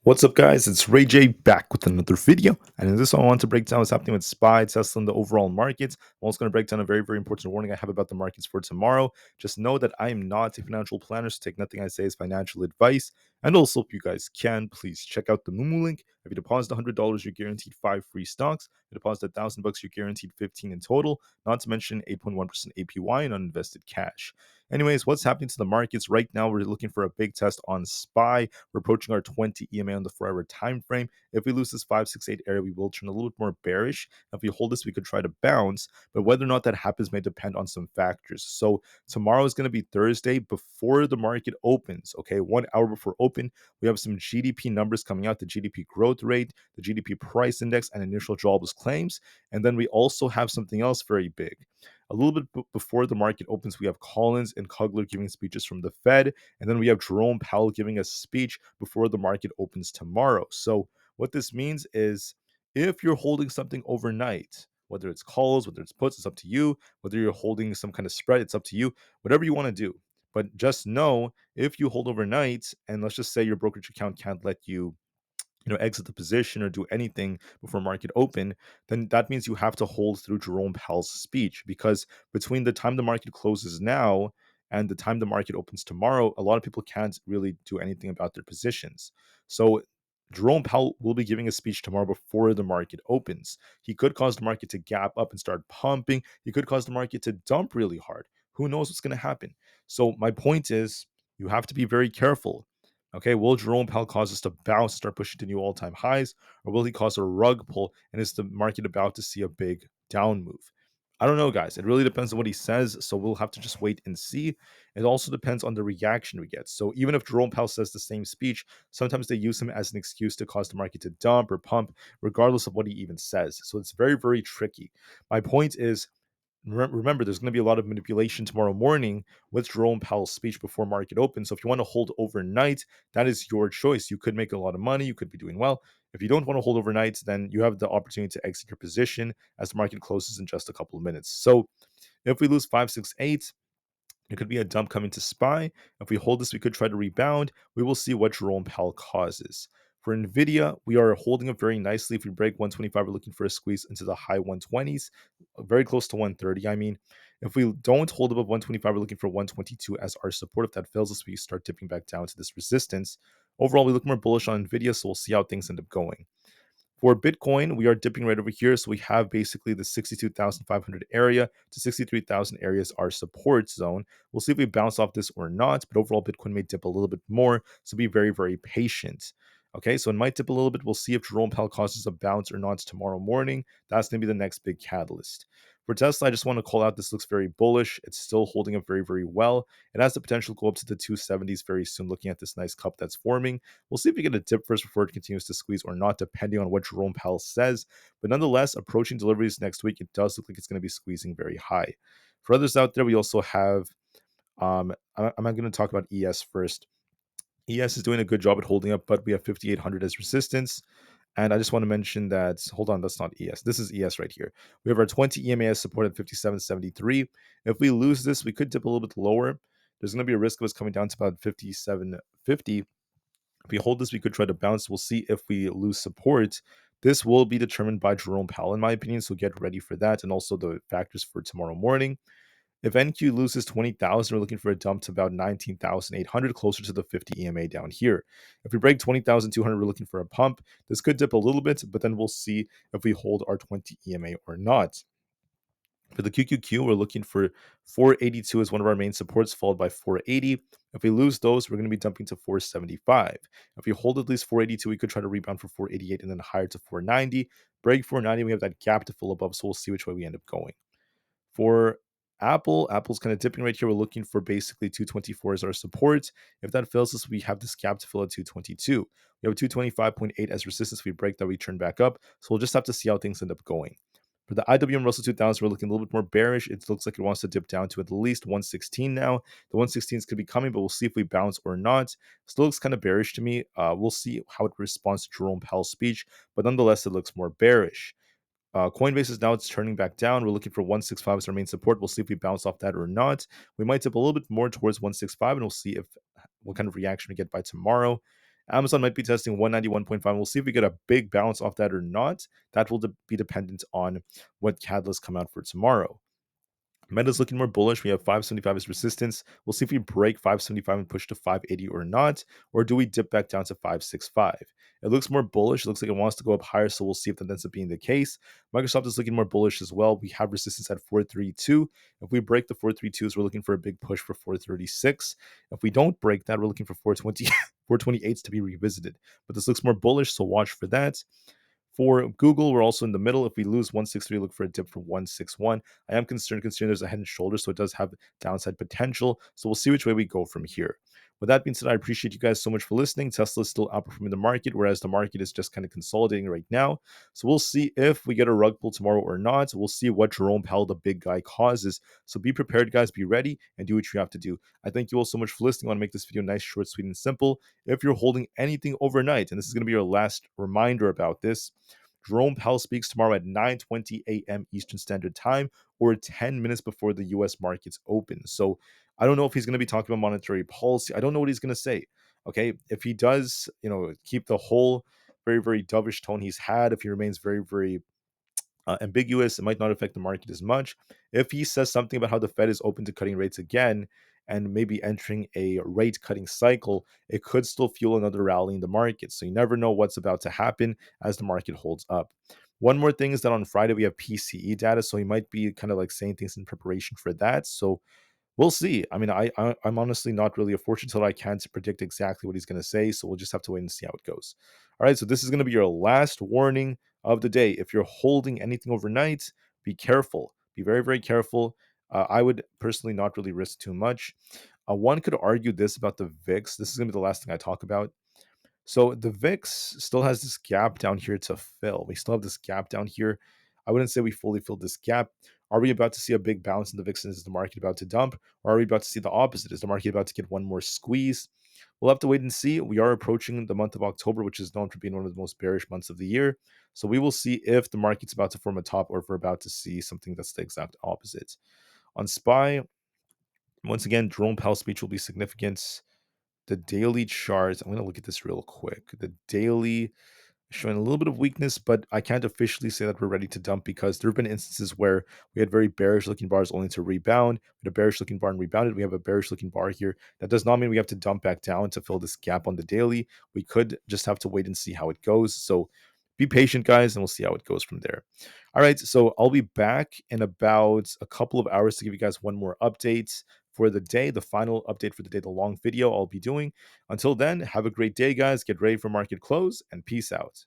What's up, guys? It's Rey-Jay back with another video. And in this one, I want to break down what's happening with SPY, Tesla, and the overall markets. I'm also going to break down a very, very important warning I have about the markets for tomorrow. Just know that I am not a financial planner, so take nothing I say as financial advice. And also, if you guys can, please check out the Moomoo link. If you deposit $100, you're guaranteed 5 free stocks. If you deposit $1,000, you're guaranteed 15 in total, not to mention 8.1% APY and uninvested cash. Anyways, what's happening to the markets right now? We're looking for a big test on SPY. We're approaching our 20 EMA on the 4-hour time frame. If we lose this 568 area, we will turn a little bit more bearish. If we hold this, we could try to bounce, but whether or not that happens may depend on some factors. So tomorrow is going to be Thursday before the market opens. Okay, 1 hour before open, we have some GDP numbers coming out: the GDP growth rate, the GDP price index, and initial jobless claims. And then we also have something else very big. A little bit before the market opens, we have Collins and Kugler giving speeches from the Fed, and then we have Jerome Powell giving a speech before the market opens tomorrow. So what this means is, if you're holding something overnight, whether it's calls, whether it's puts, it's up to you. Whether you're holding some kind of spread, it's up to you. Whatever you want to do. But just know, if you hold overnight, and let's just say your brokerage account can't let you exit the position or do anything before market open, then that means you have to hold through Jerome Powell's speech, because between the time the market closes now and the time the market opens tomorrow, a lot of people can't really do anything about their positions. So Jerome Powell will be giving a speech tomorrow before the market opens. He could cause the market to gap up and start pumping. He could cause the market to dump really hard. Who knows what's going to happen? So my point is, you have to be very careful. Okay, will Jerome Powell cause us to bounce, start pushing to new all-time highs, or will he cause a rug pull, and is the market about to see a big down move? I don't know, guys. It really depends on what he says, so we'll have to just wait and see. It also depends on the reaction we get. So even if Jerome Powell says the same speech, sometimes they use him as an excuse to cause the market to dump or pump, regardless of what he even says. So it's very, very tricky. My point is, remember, there's going to be a lot of manipulation tomorrow morning with Jerome Powell's speech before market opens. So if you want to hold overnight, that is your choice. You could make a lot of money. You could be doing well. If you don't want to hold overnight, then you have the opportunity to exit your position as the market closes in just a couple of minutes. So if we lose 568, it could be a dump coming to SPY. If we hold this, we could try to rebound. We will see what Jerome Powell causes. For Nvda, we are holding up very nicely. If we break 125, we're looking for a squeeze into the high 120s, very close to 130. I mean, if we don't hold above 125, we're looking for 122 as our support. If that fails us, we start dipping back down to this resistance. Overall, we look more bullish on Nvidia, so we'll see how things end up going. For Bitcoin, we are dipping right over here. So we have basically the 62,500 area to 63,000 areas, our support zone. We'll see if we bounce off this or not, but overall, Bitcoin may dip a little bit more. So be very, very patient. Okay, so it might dip a little bit. We'll see if Jerome Powell causes a bounce or not tomorrow morning. That's going to be the next big catalyst. For Tesla, I just want to call out, this looks very bullish. It's still holding up very, very well. It has the potential to go up to the 270s very soon, looking at this nice cup that's forming. We'll see if we get a dip first before it continues to squeeze or not, depending on what Jerome Powell says. But nonetheless, approaching deliveries next week, it does look like it's going to be squeezing very high. For others out there, we also have, I'm going to talk about ES first. ES is doing a good job at holding up, but we have 5,800 as resistance. And I just want to mention that, hold on, that's not ES. This is ES right here. We have our 20 EMA as support at 57.73. If we lose this, we could dip a little bit lower. There's going to be a risk of us coming down to about 57.50. If we hold this, we could try to bounce. We'll see if we lose support. This will be determined by Jerome Powell, in my opinion, so get ready for that, and also the factors for tomorrow morning. If NQ loses 20,000, we're looking for a dump to about 19,800, closer to the 50 EMA down here. If we break 20,200, we're looking for a pump. This could dip a little bit, but then we'll see if we hold our 20 EMA or not. For the QQQ, we're looking for 482 as one of our main supports, followed by 480. If we lose those, we're going to be dumping to 475. If we hold at least 482, we could try to rebound for 488 and then higher to 490. Break 490, we have that gap to fill above, so we'll see which way we end up going. For Apple's kind of dipping right here. We're looking for basically 224 as our support. If that fails us, we have this gap to fill at 222. We have a 225.8 as resistance. If we break that, we turn back up. So we'll just have to see how things end up going. For the IWM Russell 2000, we're looking a little bit more bearish. It looks like it wants to dip down to at least 116 now. The 116s could be coming, but we'll see if we bounce or not. Still looks kind of bearish to me. We'll see how it responds to Jerome Powell's speech, but nonetheless, it looks more bearish. Coinbase is now, it's turning back down. We're looking for 165 as our main support. We'll see if we bounce off that or not. We might dip a little bit more towards 165, and we'll see if what kind of reaction we get by tomorrow. Amazon might be testing 191.5. We'll see if we get a big bounce off that or not. That will be dependent on what catalysts come out for tomorrow. Meta's looking more bullish. We have 575 as resistance. We'll see if we break 575 and push to 580 or not, or do we dip back down to 565? It looks more bullish. It looks like it wants to go up higher, so we'll see if that ends up being the case. Microsoft is looking more bullish as well. We have resistance at 432. If we break the 432s, we're looking for a big push for 436. If we don't break that, we're looking for 420, 428s to be revisited. But this looks more bullish, so watch for that. For Google, we're also in the middle. If we lose 163, look for a dip for 161. I am concerned considering there's a head and shoulder, so it does have downside potential. So we'll see which way we go from here. With that being said, I appreciate you guys so much for listening. Tesla is still outperforming the market, whereas the market is just kind of consolidating right now. So we'll see if we get a rug pull tomorrow or not. We'll see what Jerome Powell, the big guy, causes. So be prepared, guys. Be ready and do what you have to do. I thank you all so much for listening. I want to make this video nice, short, sweet, and simple. If you're holding anything overnight, and this is going to be your last reminder about this, Jerome Powell speaks tomorrow at 9:20 a.m. Eastern Standard Time, or 10 minutes before the U.S. markets open. So I don't know if he's going to be talking about monetary policy. I don't know what he's going to say. Okay, if he does, keep the whole very, very dovish tone he's had, if he remains very, very ambiguous, it might not affect the market as much. If he says something about how the Fed is open to cutting rates again and maybe entering a rate cutting cycle, it could still fuel another rally in the market. So you never know what's about to happen as the market holds up. One more thing is that on Friday we have PCE data, so he might be kind of like saying things in preparation for that. So we'll see. I mean, I'm honestly not really a fortune teller. I can't predict exactly what he's going to say, so we'll just have to wait and see how it goes. All right, so this is going to be your last warning of the day. If you're holding anything overnight, be careful. Be very, very careful. I would personally not really risk too much. One could argue this about the VIX. This is going to be the last thing I talk about. So the VIX still has this gap down here to fill. We still have this gap down here. I wouldn't say we fully filled this gap. Are we about to see a big bounce in the VIX? Is the market about to dump? Or are we about to see the opposite? Is the market about to get one more squeeze? We'll have to wait and see. We are approaching the month of October, which is known for being one of the most bearish months of the year. So we will see if the market's about to form a top or if we're about to see something that's the exact opposite. On SPY, once again, Jerome Powell's speech will be significant. The daily charts, I'm going to look at this real quick. The daily showing a little bit of weakness, but I can't officially say that we're ready to dump because there have been instances where we had very bearish looking bars only to rebound. We had a bearish looking bar and rebounded. We have a bearish looking bar here. That does not mean we have to dump back down to fill this gap on the daily. We could just have to wait and see how it goes. So be patient, guys, and we'll see how it goes from there. All right, so I'll be back in about a couple of hours to give you guys one more update for the day, the final update for the day, the long video I'll be doing. Until then, have a great day, guys. Get ready for market close, and peace out.